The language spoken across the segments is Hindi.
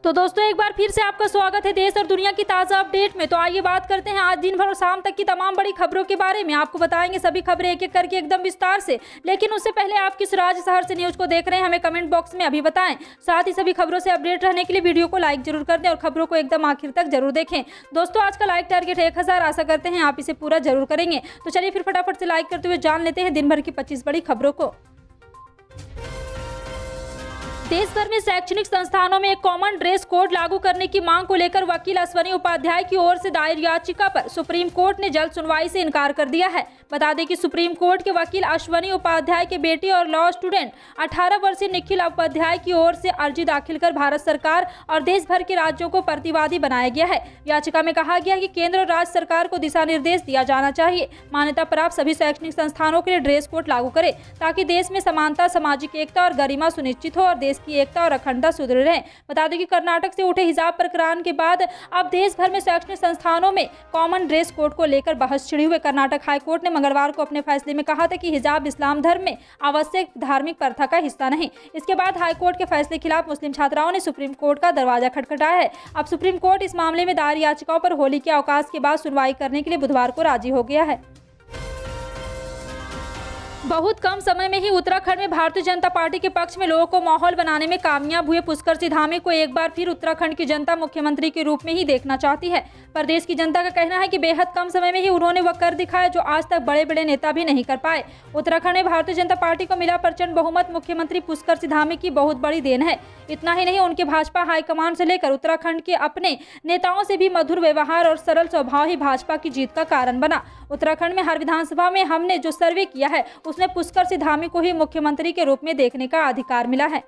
तो दोस्तों एक बार फिर से आपका स्वागत है देश और दुनिया की ताज़ा अपडेट में। तो आइए बात करते हैं आज दिन भर और शाम तक की तमाम बड़ी खबरों के बारे में। आपको बताएंगे सभी खबरें एक एक करके एकदम विस्तार से। लेकिन उससे पहले आप किस राज्य शहर से न्यूज़ को देख रहे हैं हमें कमेंट बॉक्स में अभी बताएं। साथ ही सभी खबरों से अपडेट रहने के लिए वीडियो को लाइक जरूर कर दें और खबरों को एकदम आखिर तक जरूर देखें। दोस्तों आज का लाइक टारगेट 1000, आशा करते हैं आप इसे पूरा जरूर करेंगे। तो चलिए फिर फटाफट से लाइक करते हुए जान लेते हैं दिन भर की 25 बड़ी खबरों को। देश भर में शैक्षणिक संस्थानों में एक कॉमन ड्रेस कोड लागू करने की मांग को लेकर वकील अश्वनी उपाध्याय की ओर से दायर याचिका पर सुप्रीम कोर्ट ने जल्द सुनवाई से इनकार कर दिया है। बता दें कि सुप्रीम कोर्ट के वकील अश्वनी उपाध्याय के बेटे और लॉ स्टूडेंट 18 वर्षीय निखिल उपाध्याय की ओर से अर्जी दाखिल कर भारत सरकार और देश भर के राज्यों को प्रतिवादी बनाया गया है। याचिका में कहा गया है कि केंद्र और राज्य सरकार को दिशा निर्देश दिया जाना चाहिए, मान्यता प्राप्त सभी शैक्षणिक संस्थानों के लिए ड्रेस कोड लागू करे ताकि देश में समानता, सामाजिक एकता और गरिमा सुनिश्चित हो और देश की एकता और अखंडता सुदृढ़ रहे। बता दें कि कर्नाटक से उठे हिजाब प्रकरण के बाद अब देश भर में शैक्षणिक संस्थानों में कॉमन ड्रेस कोड को लेकर बहस छिड़ी हुई। कर्नाटक हाईकोर्ट ने मंगलवार को अपने फैसले में कहा था कि हिजाब इस्लाम धर्म में आवश्यक धार्मिक प्रथा का हिस्सा नहीं। इसके बाद हाईकोर्ट के फैसले के खिलाफ मुस्लिम छात्राओं ने सुप्रीम कोर्ट का दरवाजा खटखटाया है। अब सुप्रीम कोर्ट इस मामले में दायर याचिकाओं पर होली के अवकाश के बाद सुनवाई करने के लिए बुधवार को राजी हो गया है। बहुत कम समय में ही उत्तराखंड में भारतीय जनता पार्टी के पक्ष में लोगों को माहौल बनाने में कामयाब हुए पुष्कर सिंह धामी को एक बार फिर उत्तराखंड की जनता मुख्यमंत्री के रूप में ही देखना चाहती है। प्रदेश की जनता का कहना है कि बेहद कम समय में ही उन्होंने वह कर दिखाया जो आज तक बड़े बड़े नेता भी नहीं कर पाए। उत्तराखंड में भारतीय जनता पार्टी को मिला प्रचंड बहुमत मुख्यमंत्री पुष्कर सिंह धामी की बहुत बड़ी देन है। इतना ही नहीं, उनके भाजपा हाईकमान से लेकर उत्तराखंड के अपने नेताओं से भी मधुर व्यवहार और सरल स्वभाव ही भाजपा की जीत का कारण बना। उत्तराखंड में हर विधानसभा में हमने जो सर्वे किया है उसमें पुष्कर सिंह धामी को ही मुख्यमंत्री के रूप में देखने का अधिकार मिला है।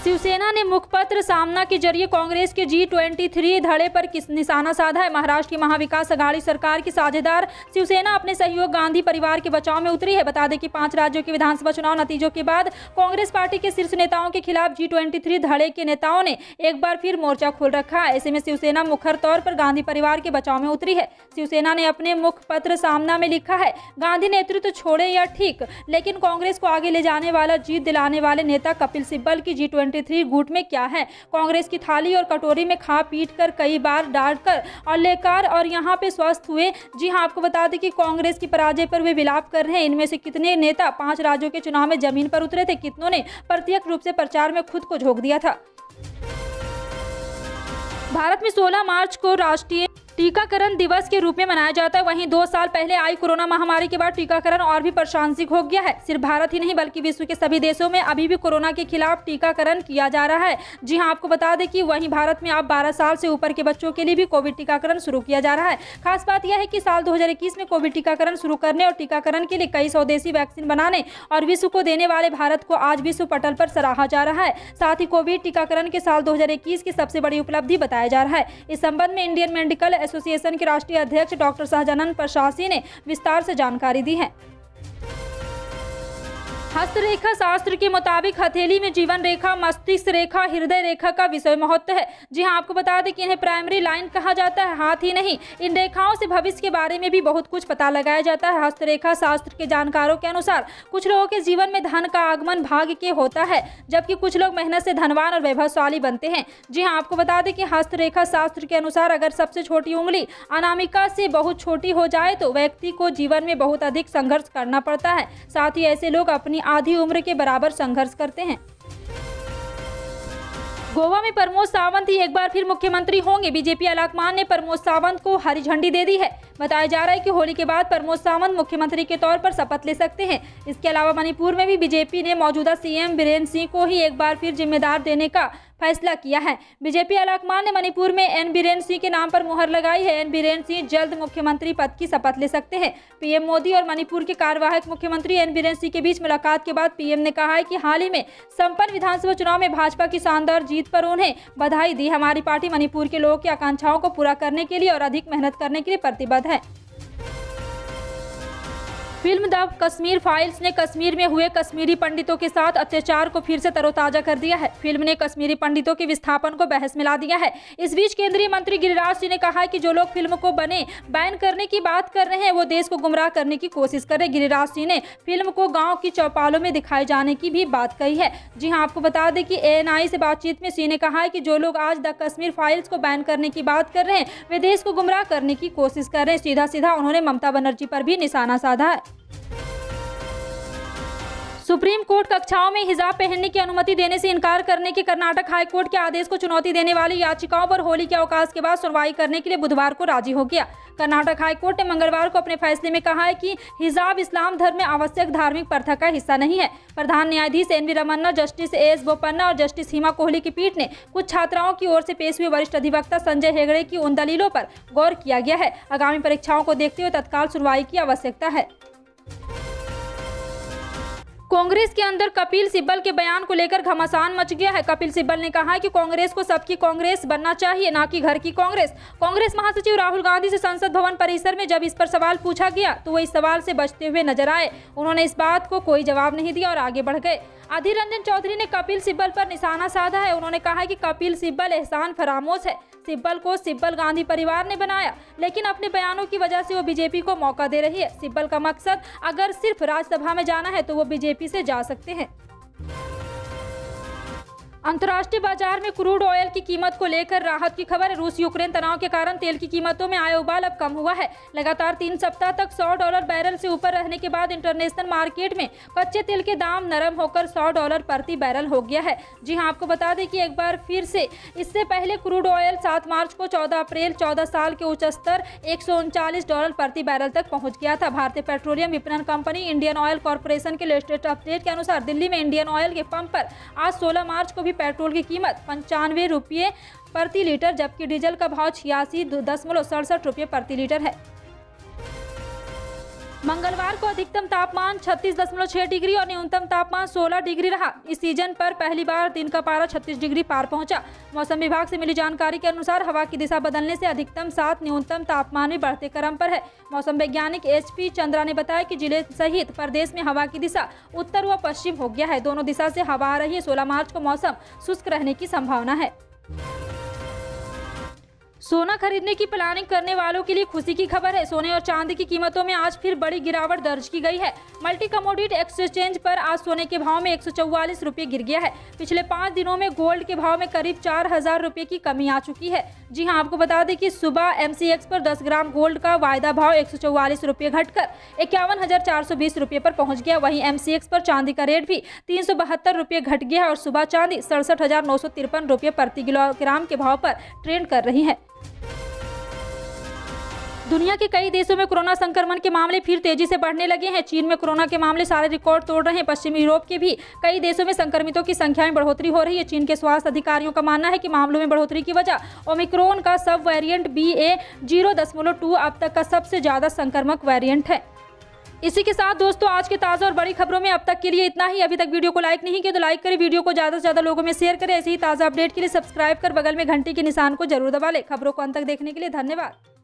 शिवसेना ने मुखपत्र सामना के जरिए कांग्रेस के G23 धड़े पर किस निशाना साधा है। महाराष्ट्र की महाविकास अघाड़ी सरकार की साझेदार शिवसेना अपने सहयोग गांधी परिवार के बचाव में उतरी है। बता दें कि 5 राज्यों के विधानसभा चुनाव नतीजों के बाद कांग्रेस पार्टी के शीर्ष नेताओं के खिलाफ G23 धड़े के नेताओं ने एक बार फिर मोर्चा खोल रखा है। ऐसे में शिवसेना मुखर तौर पर गांधी परिवार के बचाव में उतरी है। शिवसेना ने अपने मुखपत्र सामना में लिखा है, गांधी नेतृत्व छोड़े या ठीक, लेकिन कांग्रेस को आगे ले जाने वाला, जीत दिलाने वाले नेता कपिल सिब्बल की G23 गुट में क्या है। कांग्रेस की थाली और कटोरी में खा पीट कर, कई बार डांट कर और लेकर और यहाँ पे स्वस्थ हुए। जी हाँ, आपको बता दें कि कांग्रेस की पराजय पर वे विलाप कर रहे हैं। इनमें से कितने नेता 5 राज्यों के चुनाव में जमीन पर उतरे थे, कितनों ने प्रत्यक्ष रूप से प्रचार में खुद को झोंक दिया था। भारत में 16 मार्च को राष्ट्रीय टीकाकरण दिवस के रूप में मनाया जाता है। वहीं 2 साल पहले आई कोरोना महामारी के बाद टीकाकरण और भी प्रासंगिक हो गया है। सिर्फ भारत ही नहीं बल्कि विश्व के सभी देशों में अभी भी कोरोना के खिलाफ टीकाकरण किया जा रहा है। जी हां, आपको बता दें कि वहीं भारत में अब 12 साल से ऊपर के बच्चों के लिए भी कोविड टीकाकरण शुरू किया जा रहा है। खास बात यह है कि साल 2021 में कोविड टीकाकरण शुरू करने और टीकाकरण के लिए कई स्वदेशी वैक्सीन बनाने और विश्व को देने वाले भारत को आज विश्व पटल पर सराहा जा रहा है। साथ ही कोविड टीकाकरण के साल 2021 की सबसे बड़ी उपलब्धि बताया जा रहा है। इस संबंध में इंडियन मेडिकल एसोसिएशन के राष्ट्रीय अध्यक्ष डॉक्टर सहजानंद प्रशासी ने विस्तार से जानकारी दी है। हस्तरेखा शास्त्र के मुताबिक हथेली में जीवन रेखा, मस्तिष्क रेखा, हृदय रेखा का विषय महत्व है। जी हां, आपको बता दें कि इन्हें प्राइमरी लाइन कहा जाता है। हाथ ही नहीं, इन रेखाओं से भविष्य के बारे में भी बहुत कुछ पता लगाया जाता है। हस्तरेखा शास्त्र के जानकारों के अनुसार कुछ लोगों के जीवन में धन का आगमन भाग्य के होता है, जबकि कुछ लोग मेहनत से धनवान और वैभवशाली बनते हैं। जी हाँ, आपको बता दें कि हस्तरेखा शास्त्र के अनुसार अगर सबसे छोटी उंगली अनामिका से बहुत छोटी हो जाए तो व्यक्ति को जीवन में बहुत अधिक संघर्ष करना पड़ता है। साथ ही ऐसे लोग अपनी आधी उम्र के बराबर संघर्ष करते हैं। गोवा में प्रमोद सावंत ही एक बार फिर मुख्यमंत्री होंगे। बीजेपी आलाकमान ने प्रमोद सावंत को हरी झंडी दे दी है। बताया जा रहा है कि होली के बाद प्रमोद सावंत मुख्यमंत्री के तौर पर शपथ ले सकते हैं। इसके अलावा मणिपुर में भी बीजेपी ने मौजूदा सीएम बीरेन सिंह को ही एक बार फिर जिम्मेदार देने का फैसला किया है। बीजेपी आलाकमान ने मणिपुर में एन बीरेन सिंह के नाम पर मुहर लगाई है। एन बीरेन सिंह जल्द मुख्यमंत्री पद की शपथ ले सकते हैं। पीएम मोदी और मणिपुर के कार्यवाहक मुख्यमंत्री एन बीरेन सिंह के बीच मुलाकात के बाद पीएम ने कहा है कि हाल ही में संपन्न विधानसभा चुनाव में भाजपा की शानदार जीत पर उन्हें बधाई दी। हमारी पार्टी मणिपुर के लोगों की आकांक्षाओं को पूरा करने के लिए और अधिक मेहनत करने के लिए प्रतिबद्ध है। फिल्म द कश्मीर फाइल्स ने कश्मीर में हुए कश्मीरी पंडितों के साथ अत्याचार को फिर से तरोताजा कर दिया है। फिल्म ने कश्मीरी पंडितों के विस्थापन को बहस में ला दिया है। इस बीच केंद्रीय मंत्री गिरिराज सिंह ने कहा है कि जो लोग फिल्म को बैन करने की बात कर रहे हैं वो देश को गुमराह करने की कोशिश कर रहे हैं। गिरिराज सिंह ने फिल्म को गाँव की चौपालों में दिखाए जाने की भी बात कही है। जी हाँ, आपको बता दें कि ANI से बातचीत में सिंह ने कहा है कि जो लोग आज द कश्मीर फाइल्स को बैन करने की बात कर रहे हैं वे देश को गुमराह करने की कोशिश कर रहे हैं। सीधा सीधा उन्होंने ममता बनर्जी पर भी निशाना साधा है। सुप्रीम कोर्ट कक्षाओं में हिजाब पहनने की अनुमति देने से इनकार करने के कर्नाटक हाई कोर्ट के आदेश को चुनौती देने वाली याचिकाओं पर होली के अवकाश के बाद सुनवाई करने के लिए बुधवार को राजी हो गया। कर्नाटक हाई कोर्ट ने मंगलवार को अपने फैसले में कहा है कि हिजाब इस्लाम धर्म में आवश्यक धार्मिक प्रथा का हिस्सा नहीं है। प्रधान न्यायाधीश NV Ramana, justice AS Bopanna और जस्टिस हिमा कोहली की पीठ ने कुछ छात्राओं की ओर से पेश हुए वरिष्ठ अधिवक्ता संजय हेगड़े की उन दलीलों पर गौर किया गया है। आगामी परीक्षाओं को देखते हुए तत्काल सुनवाई की आवश्यकता है। कांग्रेस के अंदर कपिल सिब्बल के बयान को लेकर घमासान मच गया है। कपिल सिब्बल ने कहा है कि कांग्रेस को सबकी कांग्रेस बनना चाहिए, ना कि घर की कांग्रेस। कांग्रेस महासचिव राहुल गांधी से संसद भवन परिसर में जब इस पर सवाल पूछा गया तो वो इस सवाल से बचते हुए नजर आए। उन्होंने इस बात को कोई जवाब नहीं दिया और आगे बढ़ गए। अधीर रंजन चौधरी ने कपिल सिब्बल पर निशाना साधा है। उन्होंने कहा है कि कपिल सिब्बल एहसान फरामोश है। सिब्बल को सिब्बल गांधी परिवार ने बनाया, लेकिन अपने बयानों की वजह से वो बीजेपी को मौका दे रही है। सिब्बल का मकसद अगर सिर्फ राज्यसभा में जाना है तो वो बीजेपी से जा सकते हैं। अंतर्राष्ट्रीय बाजार में क्रूड ऑयल की कीमत को लेकर राहत की खबर है। रूस यूक्रेन तनाव के कारण तेल की कीमतों में आया उबाल अब कम हुआ है। लगातार 3 सप्ताह तक $100 बैरल से ऊपर रहने के बाद इंटरनेशनल मार्केट में कच्चे तेल के दाम नरम होकर $100 प्रति बैरल हो गया है। जी हां, आपको बता दें कि एक बार फिर से इससे पहले क्रूड ऑयल 7 मार्च को 14 अप्रैल 14 साल के उच्च स्तर $139 प्रति बैरल तक पहुंच गया था। भारतीय पेट्रोलियम विपणन कंपनी इंडियन ऑयल कॉर्पोरेशन के लेटेस्ट अपडेट के अनुसार दिल्ली में इंडियन ऑयल के पंप पर आज 16 मार्च को भी पेट्रोल की कीमत 95 रुपये प्रति लीटर, जबकि डीजल का भाव 86.67 रुपये प्रति लीटर है। मंगलवार को अधिकतम तापमान 36.6 डिग्री और न्यूनतम तापमान 16 डिग्री रहा। इस सीजन पर पहली बार दिन का पारा 36 डिग्री पार पहुंचा। मौसम विभाग से मिली जानकारी के अनुसार हवा की दिशा बदलने से अधिकतम 7, न्यूनतम तापमान भी बढ़ते क्रम पर है। मौसम वैज्ञानिक HP चंद्रा ने बताया कि जिले सहित प्रदेश में हवा की दिशा उत्तर व पश्चिम हो गया है। दोनों दिशा से हवा आ रही है। 16 मार्च को मौसम शुष्क रहने की संभावना है। सोना खरीदने की प्लानिंग करने वालों के लिए खुशी की खबर है। सोने और चांदी की कीमतों में आज फिर बड़ी गिरावट दर्ज की गई है। मल्टी कमोडिटी एक्सचेंज पर आज सोने के भाव में 144 रुपये गिर गया है। पिछले 5 दिनों में गोल्ड के भाव में करीब 4000 रुपये की कमी आ चुकी है। जी हां, आपको बता दें कि सुबह MCX पर 10 ग्राम गोल्ड का वायदा भाव 144 रुपये घटकर 51,420 रुपये पर पहुंच गया। वहीं MCX पर चांदी का रेट भी 372 रुपये घट गया है और सुबह चांदी 67,953 रुपये प्रति किलोग्राम के भाव पर ट्रेंड कर रही है। दुनिया के कई देशों में कोरोना संक्रमण के मामले फिर तेजी से बढ़ने लगे हैं। चीन में कोरोना के मामले सारे रिकॉर्ड तोड़ रहे हैं। पश्चिमी यूरोप के भी कई देशों में संक्रमितों की संख्या में बढ़ोतरी हो रही है। चीन के स्वास्थ्य अधिकारियों का मानना है कि मामलों में बढ़ोतरी की वजह ओमिक्रॉन का सब वेरिएंट BA.0.2 अब तक का सबसे ज्यादा संक्रामक वेरिएंट है। इसी के साथ दोस्तों आज के ताज़ा और बड़ी खबरों में अब तक के लिए इतना ही। अभी तक वीडियो को लाइक नहीं किया तो लाइक करें, वीडियो को ज़्यादा से ज़्यादा लोगों में शेयर करें। ऐसे ही ताज़ा अपडेट के लिए सब्सक्राइब कर बगल में घंटी के निशान को जरूर दबा लें। खबरों को अंत तक देखने के लिए धन्यवाद।